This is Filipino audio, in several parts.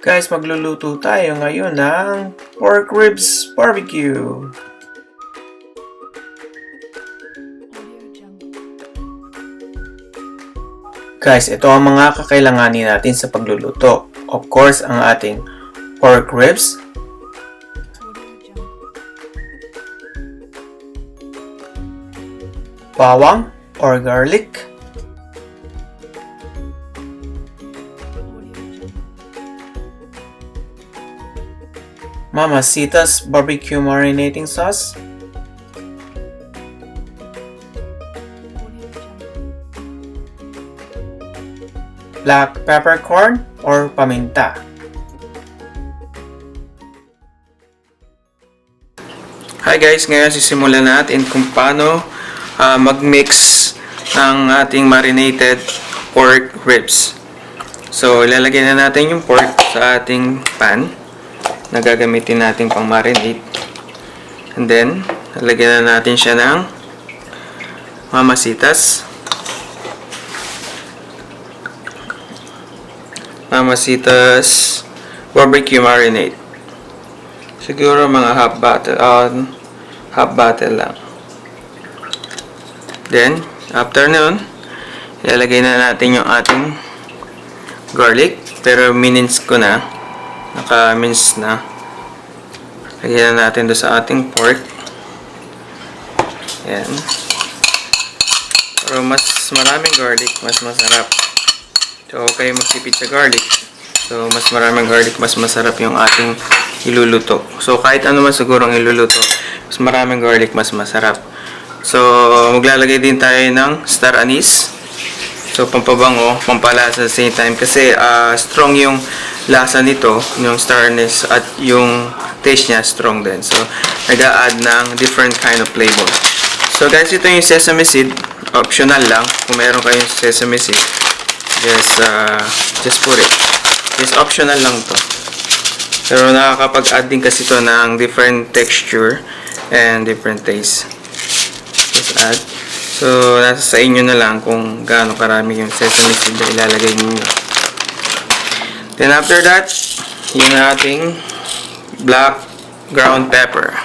Guys, magluluto tayo ngayon ng pork ribs barbecue. Guys, ito ang mga kakailanganin natin sa pagluluto. Of course, ang ating pork ribs, bawang or garlic, Mamacita's barbecue marinating sauce, black peppercorn or paminta. Hi guys, ngayon sisimulan natin kung paano mag-mix ng ating marinated pork ribs. So, ilalagay na natin yung pork sa ating pan na gagamitin natin pang marinate. And then, lalagyan na natin siya ng Mamacita's barbecue marinade. Siguro mga half bottle lang. Then, after nun, ilalagay na natin yung ating garlic. Pero mince ko na. Naka-mince na. Lagyan na natin doon sa ating pork. Ayan. Pero mas maraming garlic, mas masarap. So, huwag kayo magtipid sa garlic. So, mas maraming garlic, mas masarap yung ating iluluto. So, kahit ano man siguro ang iluluto, mas maraming garlic, mas masarap. So, maglalagay din tayo ng star anise. So, pampabango, pampalasa sa same time. Kasi, strong yung lasa nito, yung star anise, at yung taste niya, strong din. So, nag-a-add ng different kind of flavor. So, guys, ito yung sesame seed. Optional lang. Kung meron kayong sesame seed, just put it. Just optional lang to. Pero nakakapag-add din kasi to ng different texture and different taste. Just add. So, nasa sa inyo na lang kung gaano karami yung sesame seed na ilalagay niyo. Then after that, yung ating black ground pepper.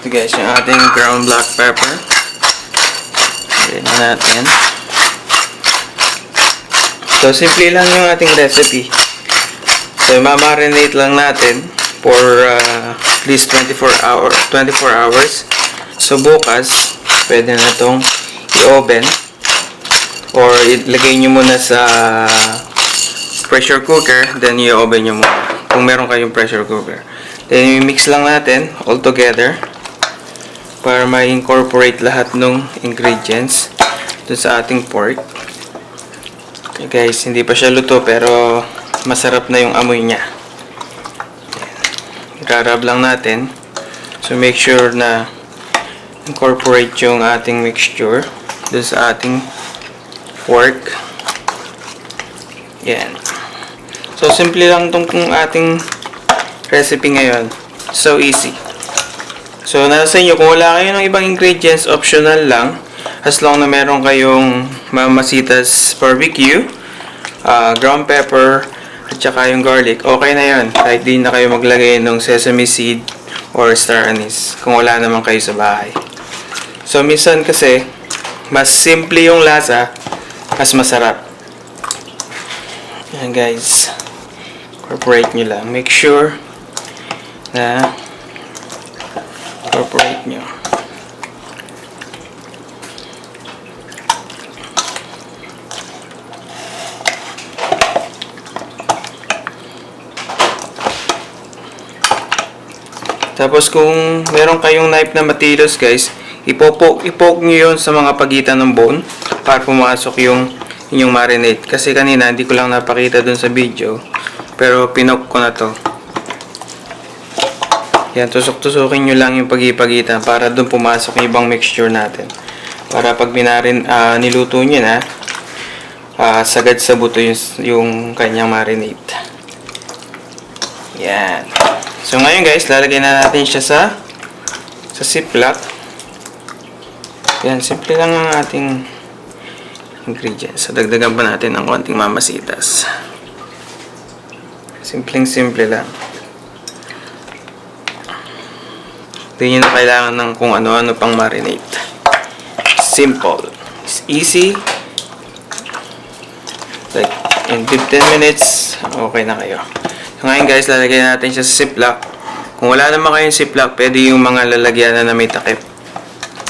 Ito guys, yung ating ground black pepper. Lagyan na natin. So, simple lang yung ating recipe. So, mamarinate lang natin for at least 24 hours. So, bukas, pwede na itong i-oven or ilagay nyo muna sa pressure cooker, then i-oven nyo muna kung meron kayong pressure cooker. Then, i-mix lang natin all together para ma-incorporate lahat ng ingredients dun sa ating pork. Okay guys, hindi pa siya luto pero masarap na yung amoy niya. I-rub lang natin. So make sure na incorporate yung ating mixture dun sa ating pork. Yan. So simple lang tong ating recipe ngayon. So easy. So nasa inyo, kung wala kayo ng ibang ingredients, optional lang. As long na meron kayong Mamacita's barbecue, ground pepper, at saka yung garlic, okay na yun. Kahit di na kayo maglagay ng sesame seed or star anise kung wala naman kayo sa bahay. So minsan kasi, mas simple yung lasa, mas masarap. Yan guys. Incorporate nyo lang. Make sure na incorporate nyo. Tapos kung meron kayong knife na matilos guys, ipoke nyo yun sa mga pagitan ng bone para pumasok yung inyong marinade. Kasi kanina hindi ko lang napakita dun sa video, pero pinoke ko na to. Yan, tusok-tusukin nyo lang yung pagitan para dun pumasok yung ibang mixture natin. Para pag niluto nyo na, sagad sa buto yung kanyang marinade. Yan. So ngayon guys, lalagay na natin siya sa ziplock. Yan, simple lang ang ating ingredients. So, dagdagan pa natin ng konting mamasitas. Simpleng-simple lang. Hindi nyo na kailangan ng kung ano-ano pang marinate. Simple. It's easy. Like, in 15 minutes, okay na kayo. So, ngayon guys, lalagyan natin siya sa ziplock. Kung wala naman kayong ziplock, pwede yung mga lalagyan na may takip.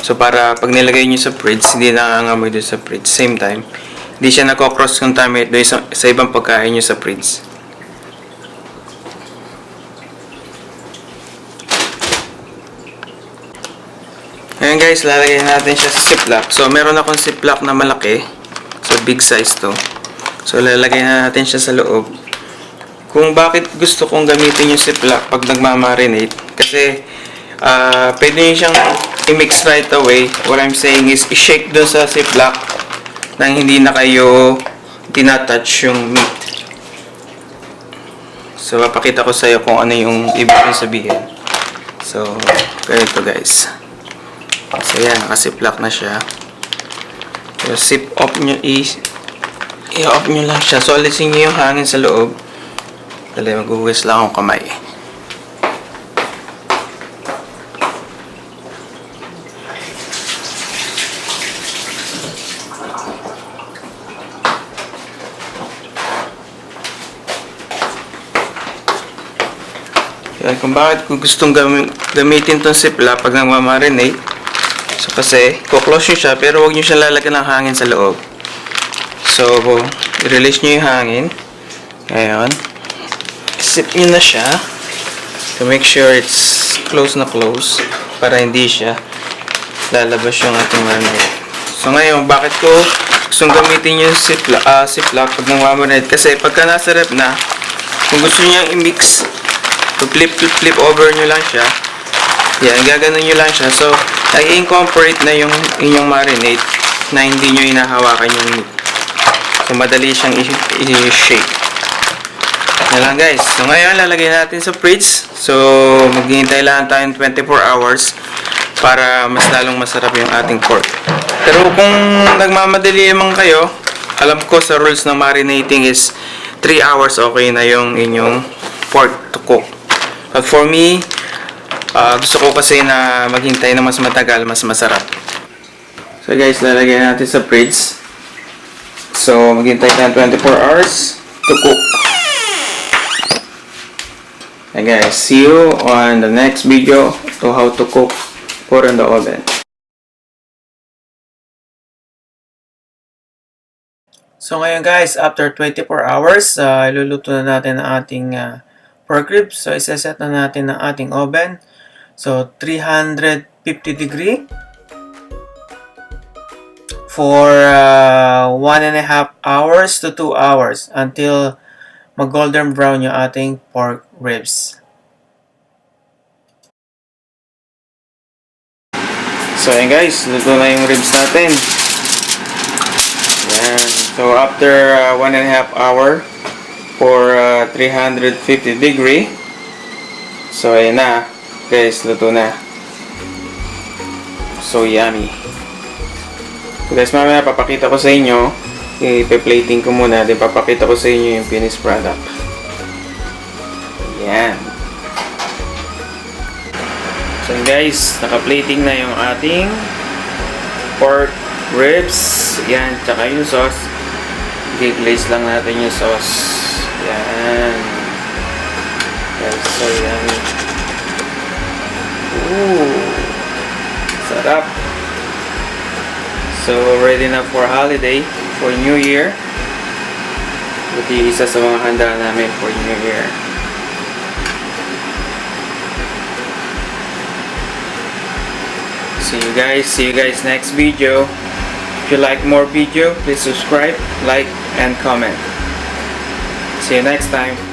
So, para pag nilagay nyo sa fridge, hindi nangangamoy doon sa fridge. Same time, hindi siya nako-cross-contaminate doon sa ibang pagkain nyo sa fridge. Ngayon guys, lalagyan natin siya sa ziplock. So, meron akong ziplock na malaki. So, big size to. So, lalagyan natin siya sa loob. Kung bakit gusto kong gamitin yung ziplock pag nagmamarinate. Kasi, pwede nyo siyang i-mix right away. What I'm saying is, i-shake dun sa ziplock nang hindi na kayo tinatouch yung meat. So, papakita ko sa iyo kung ano yung ibig sabihin. So, ganito guys. So, yan. Naka-ziplock na siya. So, zip off nyo i-off nyo lang siya. So, alisin nyo yung hangin sa loob. Dali, maghuhugas lang akong kamay. Yan, kung bakit ko gustong gamitin tong ziplock pag nagmamarinate. So, kasi, kuklose nyo siya, pero huwag nyo siya lalagyan ng hangin sa loob. So, i-release nyo yung hangin. Ngayon, zip nyo na siya. To make sure it's close na close. Para hindi siya lalabas yung ating marinade. So, ngayon, bakit ko gustong gamitin yung ziplock pag nagmamarinate? Kasi, pagka nasa rep na, kung gusto nyo i-mix, flip over nyo lang siya. Yan, gaganon nyo lang siya. So, nag-incorporate na yung inyong marinade na hindi nyo inahawakan yung meat. So, madali siyang i-shake. Yan lang guys. So, ngayon, lalagay natin sa fridge. So, maghihintay lang tayong 24 hours para mas lalong masarap yung ating pork. Pero kung nagmamadali naman kayo, alam ko sa rules ng marinating is 3 hours okay na yung inyong pork to cook. But for me, gusto ko kasi na maghintay na mas matagal, mas masarap. So guys, lalagyan natin sa fridge. So, maghintay tayo 24 hours to cook. And guys, see you on the next video to how to cook pork in the oven. So ngayon guys, after 24 hours, iluluto na natin ang ating pork ribs. So, isa-set na natin ang ating oven. So, 350 degree for 1.5 hours to 2 hours until mag-golden brown yung ating pork ribs. So, ayan guys, luto na yung ribs natin. Ayan. So, after 1.5 hour for 350 degree. So, ayan na. Guys, luto na. So, yummy. So, guys, mamaya papakita ko sa inyo. I-plating ko muna. Then, papakita ko sa inyo yung finished product. Ayan. So, guys, naka-plating na yung ating pork ribs. Ayan, tsaka yung sauce. I-glaze lang natin yung sauce. Ayan. Guys, so yummy. Ooh, sarap. So, ready na for holiday, for New Year. Ito yung isa sa mga handa namin for New Year. See you guys next video. If you like more video, please subscribe, like, and comment. See you next time.